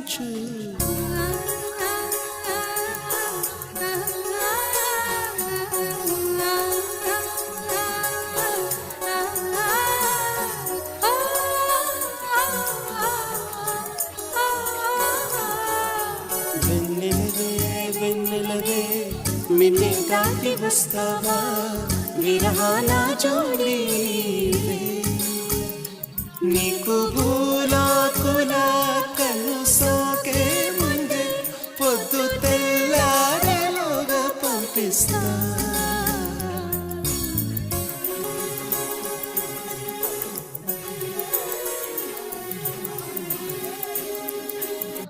కరుణించు. వెన్నెలవే మిన్నే దాటి వస్తావా విరహాల జోడి నీకు భూలాకుల కన్ను సోకే ముందే పొద్దు తెల్లారేలోగా పంపిస్తా.